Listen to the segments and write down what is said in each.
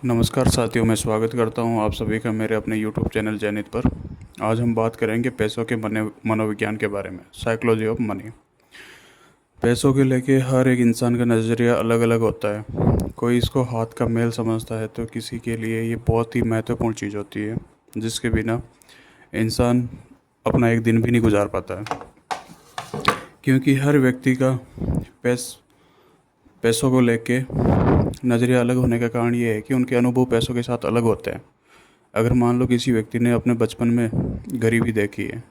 नमस्कार साथियों, मैं स्वागत करता हूं आप सभी का मेरे अपने YouTube चैनल जैनित पर। आज हम बात करेंगे पैसों के मनोविज्ञान के बारे में, साइकोलॉजी ऑफ मनी। पैसों के लेके हर एक इंसान का नज़रिया अलग अलग होता है। कोई इसको हाथ का मैल समझता है तो किसी के लिए ये बहुत ही महत्वपूर्ण चीज़ होती है, जिसके बिना इंसान अपना एक दिन भी नहीं गुजार पाता है। क्योंकि हर व्यक्ति का पैसों को लेके नज़रिया अलग होने का कारण ये है कि उनके अनुभव पैसों के साथ अलग होते हैं। अगर मान लो किसी व्यक्ति ने अपने बचपन में गरीबी देखी है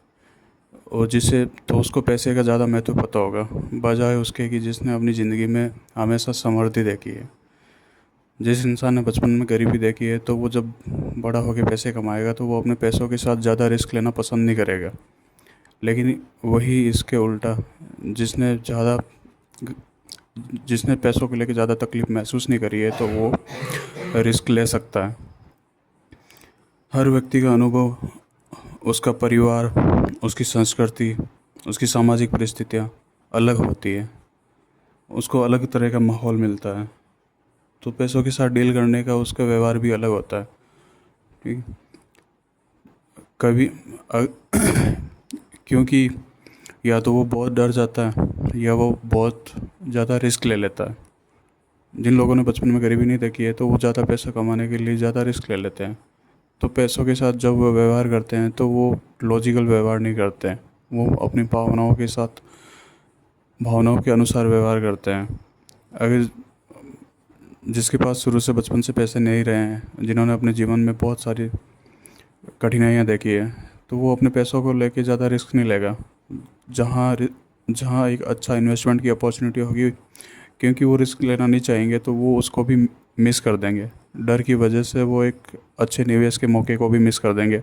और जिससे तो उसको पैसे का ज़्यादा महत्व पता होगा, बजाय उसके कि जिसने अपनी ज़िंदगी में हमेशा समृद्धि देखी है। जिस इंसान ने बचपन में गरीबी देखी है तो वो जब बड़ा होकर पैसे कमाएगा तो वो अपने पैसों के साथ ज़्यादा रिस्क लेना पसंद नहीं करेगा। लेकिन वही इसके उल्टा जिसने पैसों को लेकर ज़्यादा तकलीफ महसूस नहीं करी है तो वो रिस्क ले सकता है। हर व्यक्ति का अनुभव, उसका परिवार, उसकी संस्कृति, उसकी सामाजिक परिस्थितियाँ अलग होती है। उसको अलग तरह का माहौल मिलता है, तो पैसों के साथ डील करने का उसका व्यवहार भी अलग होता है। ठीक, कभी क्योंकि या तो वो बहुत डर जाता है या वो बहुत ज़्यादा रिस्क ले लेता है। जिन लोगों ने बचपन में गरीबी नहीं देखी है तो वो ज़्यादा पैसा कमाने के लिए ज़्यादा रिस्क ले लेते हैं। तो पैसों के साथ जब वो व्यवहार करते हैं तो वो लॉजिकल व्यवहार नहीं करते हैं, वो अपनी भावनाओं के अनुसार व्यवहार करते हैं। अगर जिसके पास शुरू से बचपन से पैसे नहीं रहे हैं, जिन्होंने अपने जीवन में बहुत सारी कठिनाइयाँ देखी है, तो वो अपने पैसों को लेके ज़्यादा रिस्क नहीं लेगा। जहाँ एक अच्छा इन्वेस्टमेंट की अपॉर्चुनिटी होगी, क्योंकि वो रिस्क लेना नहीं चाहेंगे तो वो उसको भी मिस कर देंगे। डर की वजह से वो एक अच्छे निवेश के मौके को भी मिस कर देंगे।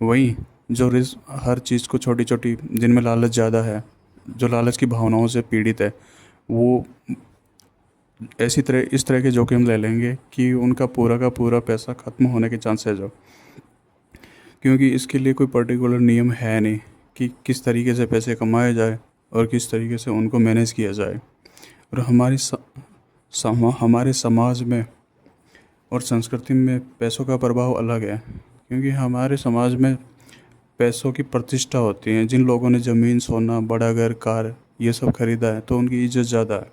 वहीं जो रिस्क हर चीज़ को छोटी छोटी, जिनमें लालच ज़्यादा है, जो लालच की भावनाओं से पीड़ित है, वो इस तरह के जोखिम ले लेंगे कि उनका पूरा का पूरा पैसा ख़त्म होने के चांसेस हो। क्योंकि इसके लिए कोई पर्टिकुलर नियम है नहीं कि किस तरीके से पैसे कमाए जाए और किस तरीके से उनको मैनेज किया जाए। और हमारे समाज में और संस्कृति में पैसों का प्रभाव अलग है। क्योंकि हमारे समाज में पैसों की प्रतिष्ठा होती है। जिन लोगों ने ज़मीन, सोना, बड़ा घर, कार ये सब खरीदा है तो उनकी इज्जत ज़्यादा है।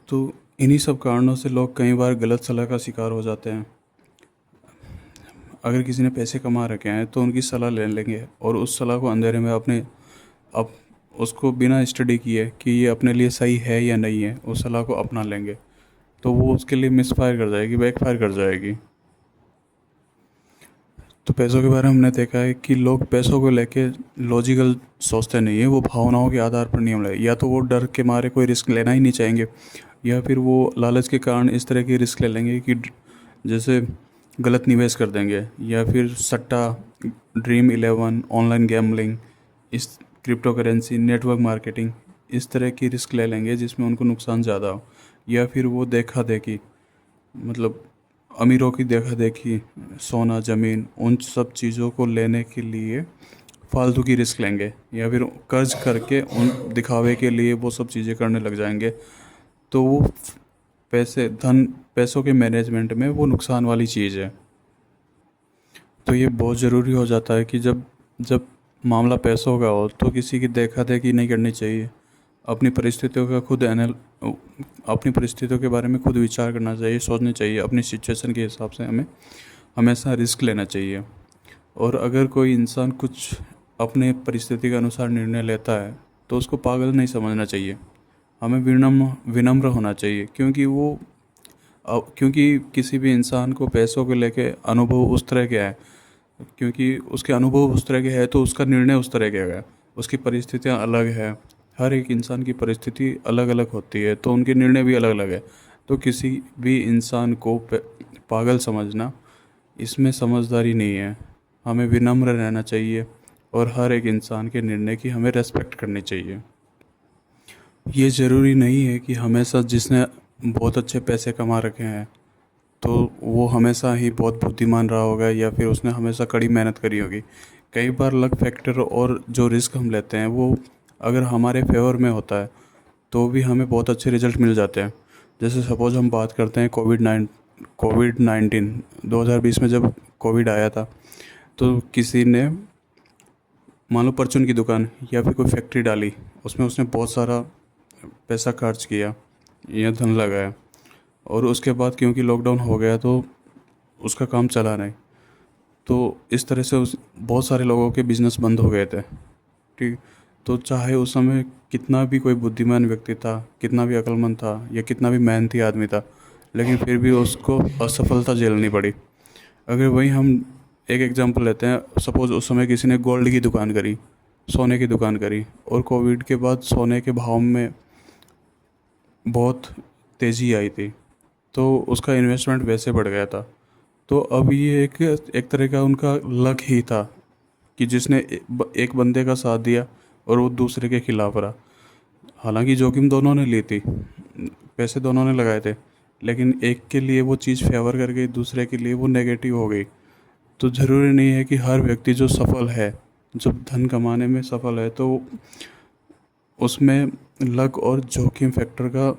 तो इन्हीं सब कारणों से लोग कई बार गलत सलाह का शिकार हो जाते हैं। अगर किसी ने पैसे कमा रखे हैं तो उनकी सलाह ले लेंगे और उस सलाह को अंधेरे में अब उसको बिना स्टडी किए कि ये अपने लिए सही है या नहीं है, उस सलाह को अपना लेंगे तो वो उसके लिए मिसफायर कर जाएगी, बैकफायर कर जाएगी। तो पैसों के बारे में हमने देखा है कि लोग पैसों को लेके लॉजिकल सोचते नहीं है, वो भावनाओं के आधार पर नियम ले। या तो वो डर के मारे कोई रिस्क लेना ही नहीं चाहेंगे, या फिर वो लालच के कारण इस तरह की रिस्क ले लेंगे कि जैसे गलत निवेश कर देंगे, या फिर सट्टा, ड्रीम 11, ऑनलाइन गैम्बलिंग, इस क्रिप्टो करेंसी, नेटवर्क मार्केटिंग, इस तरह की रिस्क ले लेंगे जिसमें उनको नुकसान ज़्यादा हो। या फिर वो देखा देखी, मतलब अमीरों की देखा देखी, सोना, ज़मीन, उन सब चीज़ों को लेने के लिए फालतू की रिस्क लेंगे, या फिर कर्ज करके उन दिखावे के लिए वो सब चीज़ें करने लग जाएंगे। तो वो पैसों के मैनेजमेंट में वो नुकसान वाली चीज़ है। तो ये बहुत ज़रूरी हो जाता है कि जब जब मामला पैसों का हो तो किसी की देखा देखी नहीं करनी चाहिए। अपनी परिस्थितियों का अपनी परिस्थितियों के बारे में खुद विचार करना चाहिए, सोचना चाहिए। अपनी सिचुएशन के हिसाब से हमें हमेशा रिस्क लेना चाहिए। और अगर कोई इंसान कुछ अपने परिस्थिति के अनुसार निर्णय लेता है तो उसको पागल नहीं समझना चाहिए। हमें विनम्र होना चाहिए, क्योंकि किसी भी इंसान को पैसों को लेके अनुभव उस तरह के है, क्योंकि उसके अनुभव उस तरह के है तो उसका निर्णय उस तरह के है। उसकी परिस्थितियाँ अलग है, हर एक इंसान की परिस्थिति अलग अलग होती है तो उनके निर्णय भी अलग अलग है। तो किसी भी इंसान को पागल समझना, इसमें समझदारी नहीं है। हमें विनम्र रहना चाहिए और हर एक इंसान के निर्णय की हमें रेस्पेक्ट करनी चाहिए। ये ज़रूरी नहीं है कि हमेशा जिसने बहुत अच्छे पैसे कमा रखे हैं तो वो हमेशा ही बहुत बुद्धिमान रहा होगा या फिर उसने हमेशा कड़ी मेहनत करी होगी। कई बार लक फैक्टर और जो रिस्क हम लेते हैं वो अगर हमारे फेवर में होता है तो भी हमें बहुत अच्छे रिजल्ट मिल जाते हैं। जैसे सपोज हम बात करते हैं कोविड 19 2020 में जब कोविड आया था, तो किसी ने मान लो परचून की दुकान या फिर कोई फैक्ट्री डाली, उसमें उसने बहुत सारा पैसा खर्च किया या धन लगाया, और उसके बाद क्योंकि लॉकडाउन हो गया तो उसका काम चला नहीं। तो इस तरह से उस बहुत सारे लोगों के बिजनेस बंद हो गए थे। ठीक। तो चाहे उस समय कितना भी कोई बुद्धिमान व्यक्ति था, कितना भी अक्लमंद था या कितना भी मेहनती आदमी था, लेकिन फिर भी उसको असफलता झेलनी पड़ी। अगर वही हम एक एग्जांपल लेते हैं, सपोज़ उस समय किसी ने गोल्ड की दुकान करी, सोने की दुकान करी, और कोविड के बाद सोने के भाव में बहुत तेज़ी आई थी, तो उसका इन्वेस्टमेंट वैसे बढ़ गया था। तो अब ये एक तरह का उनका लक ही था कि जिसने एक बंदे का साथ दिया और वो दूसरे के खिलाफ रहा। हालांकि जोखिम दोनों ने ली थी, पैसे दोनों ने लगाए थे, लेकिन एक के लिए वो चीज़ फेवर कर गई, दूसरे के लिए वो नेगेटिव हो गई। तो ज़रूरी नहीं है कि हर व्यक्ति जो सफल है, जो धन कमाने में सफल है, तो उसमें लक और जोखिम फैक्टर का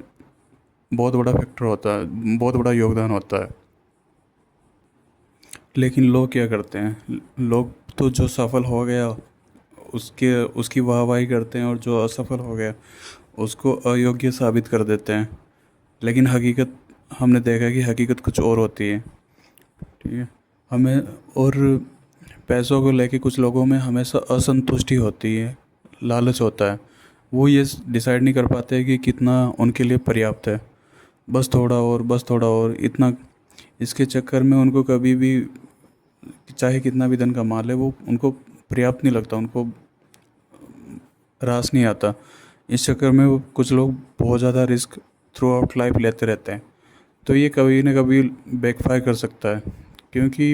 बहुत बड़ा फैक्टर होता है, बहुत बड़ा योगदान होता है। लेकिन लोग क्या करते हैं, लोग तो जो सफल हो गया उसके उसकी वाहवाही करते हैं, और जो असफल हो गया उसको अयोग्य साबित कर देते हैं। लेकिन हकीकत हमने देखा है कि हकीकत कुछ और होती है। ठीक है। हमें और पैसों को लेके कुछ लोगों में हमेशा असंतुष्टि होती है, लालच होता है। वो ये डिसाइड नहीं कर पाते कि कितना उनके लिए पर्याप्त है। बस थोड़ा और, बस थोड़ा और, इतना। इसके चक्कर में उनको कभी भी चाहे कितना भी धन कमा ले, वो उनको पर्याप्त नहीं लगता, उनको रास नहीं आता। इस चक्कर में वो कुछ लोग बहुत ज़्यादा रिस्क थ्रू आउट लाइफ लेते रहते हैं। तो ये कभी ना कभी बैकफायर कर सकता है, क्योंकि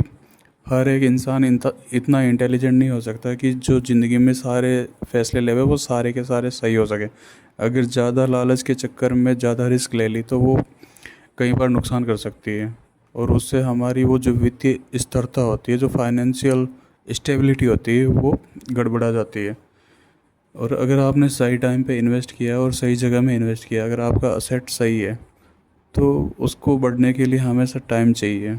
हर एक इंसान इतना इंटेलिजेंट नहीं हो सकता कि जो ज़िंदगी में सारे फैसले लेवे वो सारे के सारे सही हो सके। अगर ज़्यादा लालच के चक्कर में ज़्यादा रिस्क ले ली तो वो कई बार नुकसान कर सकती है, और उससे हमारी वो जो वित्तीय स्थिरता होती है, जो फाइनेंशियल स्टेबिलिटी होती है, वो गड़बड़ा जाती है। और अगर आपने सही टाइम पे इन्वेस्ट किया और सही जगह में इन्वेस्ट किया, अगर आपका असेट सही है, तो उसको बढ़ने के लिए हमेशा टाइम चाहिए।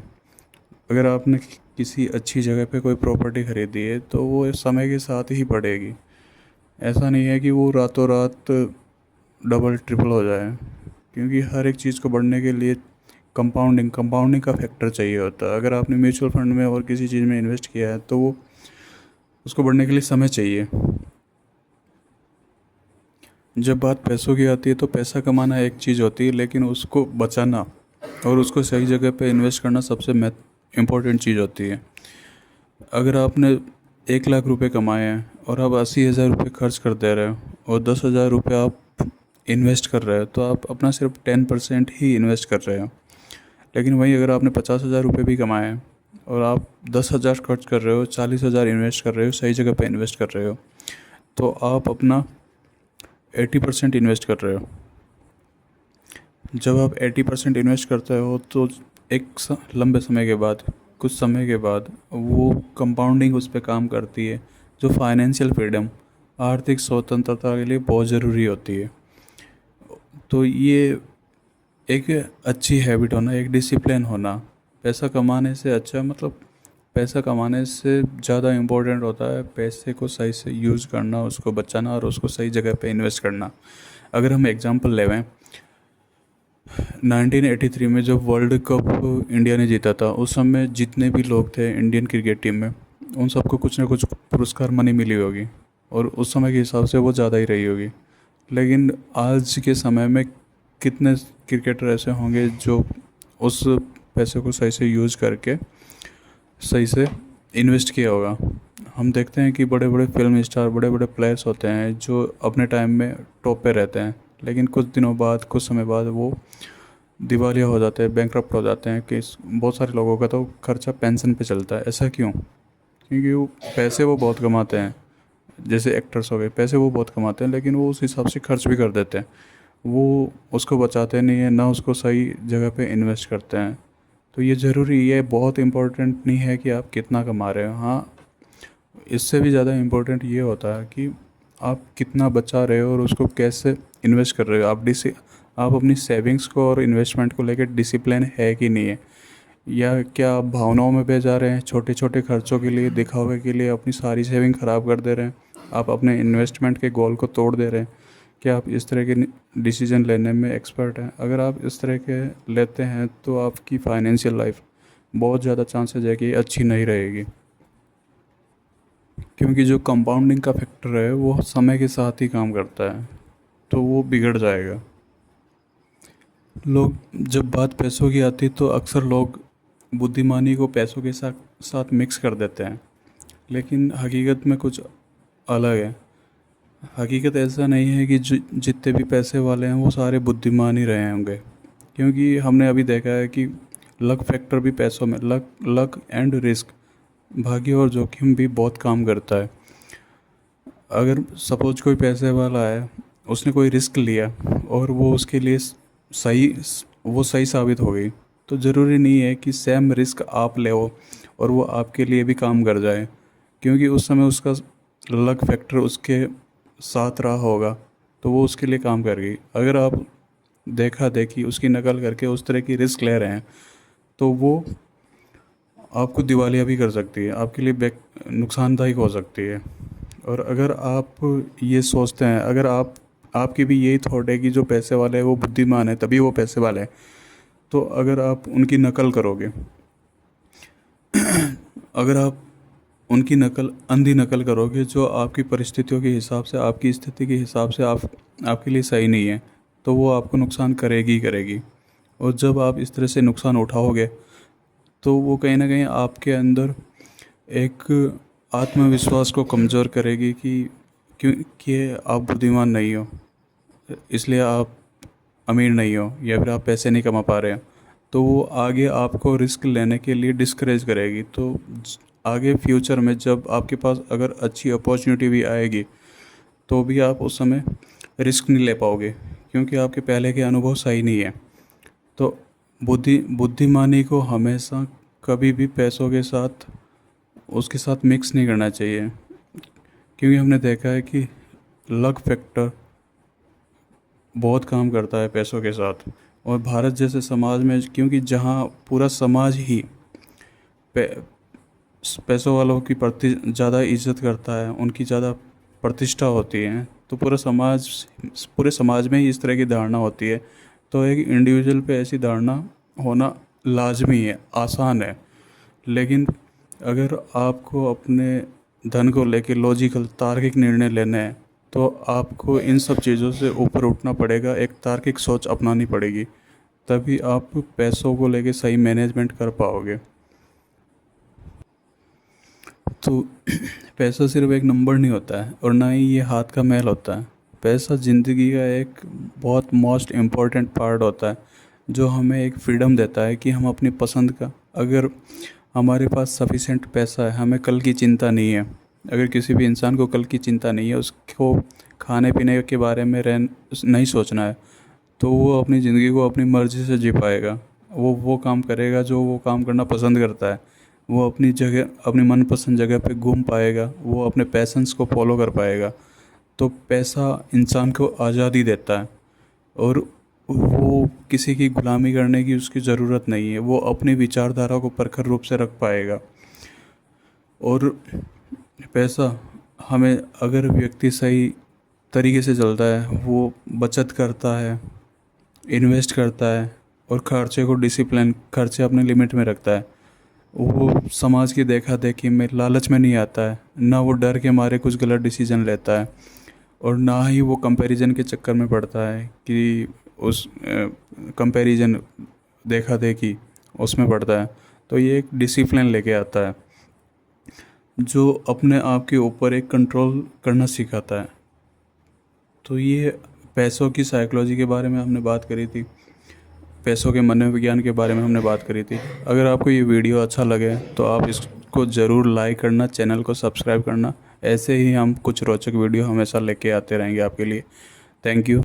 अगर आपने किसी अच्छी जगह पे कोई प्रॉपर्टी खरीदी है तो वो समय के साथ ही बढ़ेगी। ऐसा नहीं है कि वो रातों रात डबल ट्रिपल हो जाए, क्योंकि हर एक चीज़ को बढ़ने के लिए कंपाउंडिंग का फैक्टर चाहिए होता है। अगर आपने म्यूचुअल फंड में और किसी चीज़ में इन्वेस्ट किया है तो वो उसको बढ़ने के लिए समय चाहिए। जब बात पैसों की आती है तो पैसा कमाना एक चीज़ होती है, लेकिन उसको बचाना और उसको सही जगह पे इन्वेस्ट करना सबसे इम्पोर्टेंट चीज़ होती है। अगर आपने 1 लाख रुपए कमाए हैं और आप 80,000 रुपये खर्च कर दे रहे हो और 10,000 रुपये आप इन्वेस्ट कर रहे हो, तो आप अपना सिर्फ 10% ही इन्वेस्ट कर रहे हो। लेकिन वहीं अगर आपने 50,000 रुपये भी कमाए हैं और आप 10,000 खर्च कर रहे हो, 40,000 इन्वेस्ट कर रहे हो, सही जगह पे इन्वेस्ट कर रहे हो, तो आप अपना 80% इन्वेस्ट कर रहे हो। जब आप 80% इन्वेस्ट करते हो तो लंबे समय के बाद, कुछ समय के बाद, वो कंपाउंडिंग उस पर काम करती है, जो फाइनेंशियल फ्रीडम, आर्थिक स्वतंत्रता के लिए बहुत ज़रूरी होती है। तो ये एक अच्छी हैबिट होना, एक डिसिप्लिन होना, पैसा कमाने से अच्छा, मतलब पैसा कमाने से ज़्यादा इम्पोर्टेंट होता है पैसे को सही से यूज़ करना, उसको बचाना और उसको सही जगह पे इन्वेस्ट करना। अगर हम एग्जांपल लेवें, 1983 में जब वर्ल्ड कप इंडिया ने जीता था, उस समय जितने भी लोग थे इंडियन क्रिकेट टीम में, उन सबको कुछ ना कुछ पुरस्कार मनी मिली होगी, और उस समय के हिसाब से वो ज़्यादा ही रही होगी। लेकिन आज के समय में कितने क्रिकेटर ऐसे होंगे जो उस पैसे को सही से यूज़ करके सही से इन्वेस्ट किया होगा। हम देखते हैं कि बड़े बड़े फिल्म स्टार, बड़े बड़े प्लेयर्स होते हैं जो अपने टाइम में टॉप पे रहते हैं, लेकिन कुछ दिनों बाद, कुछ समय बाद वो दिवालिया हो जाते हैं, बैंकरप्ट हो जाते हैं। कि बहुत सारे लोगों का तो खर्चा पेंशन पे चलता है। ऐसा क्यों? क्योंकि वो पैसे वो बहुत कमाते हैं, जैसे एक्टर्स हो गए, पैसे वो बहुत कमाते हैं, लेकिन वो उस हिसाब से खर्च भी कर देते हैं। वो उसको बचाते नहीं है, ना उसको सही जगह पे इन्वेस्ट करते हैं। तो ये ज़रूरी, ये बहुत इम्पोर्टेंट नहीं है कि आप कितना कमा रहे हो। हाँ, इससे भी ज़्यादा इम्पोर्टेंट ये होता है कि आप कितना बचा रहे हो और उसको कैसे इन्वेस्ट कर रहे हो। आप अपनी सेविंग्स को और इन्वेस्टमेंट को लेकर डिसिप्लिन है कि नहीं है, या क्या आप भावनाओं में बह जा रहे हैं, छोटे छोटे खर्चों के लिए, दिखावे के लिए अपनी सारी सेविंग ख़राब कर दे रहे हैं, आप अपने इन्वेस्टमेंट के गोल को तोड़ दे रहे हैं। क्या आप इस तरह के डिसीजन लेने में एक्सपर्ट हैं? अगर आप इस तरह के लेते हैं तो आपकी फाइनेंशियल लाइफ बहुत ज़्यादा चांसेस है कि अच्छी नहीं रहेगी, क्योंकि जो कंपाउंडिंग का फैक्टर है वो समय के साथ ही काम करता है, तो वो बिगड़ जाएगा। लोग जब बात पैसों की आती तो अक्सर लोग बुद्धिमानी को पैसों के साथ साथ मिक्स कर देते हैं, लेकिन हकीकत में कुछ अलग है। हकीकत ऐसा नहीं है कि जितने भी पैसे वाले हैं वो सारे बुद्धिमान ही रहे होंगे, क्योंकि हमने अभी देखा है कि लक फैक्टर भी पैसों में, लक एंड रिस्क, भाग्य और जोखिम भी बहुत काम करता है। अगर सपोज कोई पैसे वाला है, उसने कोई रिस्क लिया और वो उसके लिए सही साबित हो गई, तो ज़रूरी नहीं है कि सेम रिस्क आप ले और वो आपके लिए भी काम कर जाए, क्योंकि उस समय उसका लक फैक्टर उसके साथ रहा होगा तो वो उसके लिए काम कर गई। अगर आप देखा देखी उसकी नकल करके उस तरह की रिस्क ले रहे हैं तो वो आपको दिवालिया भी कर सकती है, आपके लिए नुकसानदायक हो सकती है। और अगर आप ये सोचते हैं, अगर आपकी भी यही थॉट है कि जो पैसे वाले हैं वो बुद्धिमान है तभी वो पैसे वाले हैं, तो अगर आप उनकी नकल करोगे अगर आप उनकी नकल, अंधी नकल करोगे जो आपकी परिस्थितियों के हिसाब से, आपकी स्थिति के हिसाब से आपके लिए सही नहीं है, तो वो आपको नुकसान करेगी ही करेगी। और जब आप इस तरह से नुकसान उठाओगे तो वो कहीं ना कहीं आपके अंदर एक आत्मविश्वास को कमज़ोर करेगी क्योंकि आप बुद्धिमान नहीं हो, इसलिए आप अमीर नहीं हो, या फिर आप पैसे नहीं कमा पा रहे हो, तो वो आगे आपको रिस्क लेने के लिए डिस्करेज करेगी। तो आगे फ्यूचर में जब आपके पास अगर अच्छी अपॉर्चुनिटी भी आएगी तो भी आप उस समय रिस्क नहीं ले पाओगे, क्योंकि आपके पहले के अनुभव सही नहीं है। तो बुद्धिमानी को हमेशा कभी भी पैसों के साथ, उसके साथ मिक्स नहीं करना चाहिए, क्योंकि हमने देखा है कि लक फैक्टर बहुत काम करता है पैसों के साथ। और भारत जैसे समाज में, क्योंकि जहाँ पूरा समाज ही पैसों वालों की ज़्यादा इज्जत करता है, उनकी ज़्यादा प्रतिष्ठा होती है, तो पूरे समाज में ही इस तरह की धारणा होती है, तो एक इंडिविजुअल पे ऐसी धारणा होना लाजमी है, आसान है। लेकिन अगर आपको अपने धन को लेकर लॉजिकल तार्किक निर्णय लेने हैं तो आपको इन सब चीज़ों से ऊपर उठना पड़ेगा, एक तार्किक सोच अपनानी पड़ेगी, तभी आप पैसों को लेकर सही मैनेजमेंट कर पाओगे। तो पैसा सिर्फ एक नंबर नहीं होता है और ना ही ये हाथ का मैल होता है। पैसा ज़िंदगी का एक बहुत मोस्ट इम्पॉर्टेंट पार्ट होता है, जो हमें एक फ्रीडम देता है कि हम अपनी पसंद का, अगर हमारे पास सफिशेंट पैसा है, हमें कल की चिंता नहीं है। अगर किसी भी इंसान को कल की चिंता नहीं है, उसको खाने पीने के बारे में नहीं सोचना है, तो वो अपनी ज़िंदगी को अपनी मर्ज़ी से जी पाएगा। वो काम करेगा जो वो काम करना पसंद करता है, वो अपनी जगह, अपनी मनपसंद जगह पे घूम पाएगा, वो अपने पैशंस को फॉलो कर पाएगा। तो पैसा इंसान को आज़ादी देता है और वो किसी की गुलामी करने की उसकी ज़रूरत नहीं है, वो अपनी विचारधारा को प्रखर रूप से रख पाएगा। और पैसा हमें, अगर व्यक्ति सही तरीके से चलता है, वो बचत करता है, इन्वेस्ट करता है और खर्चे को डिसिप्लिन, खर्चे अपने लिमिट में रखता है, वो समाज की देखा देखी में, लालच में नहीं आता है, ना वो डर के मारे कुछ गलत डिसीजन लेता है, और ना ही वो कंपैरिजन के चक्कर में पड़ता है कि उस कंपैरिजन देखा देखी उसमें पड़ता है। तो ये एक डिसिप्लिन लेके आता है जो अपने आप के ऊपर एक कंट्रोल करना सिखाता है। तो ये पैसों की साइकोलॉजी के बारे में हमने बात करी थी, पैसों के मनोविज्ञान के बारे में हमने बात करी थी। अगर आपको ये वीडियो अच्छा लगे तो आप इसको ज़रूर लाइक करना, चैनल को सब्सक्राइब करना। ऐसे ही हम कुछ रोचक वीडियो हमेशा लेके आते रहेंगे आपके लिए। Thank you.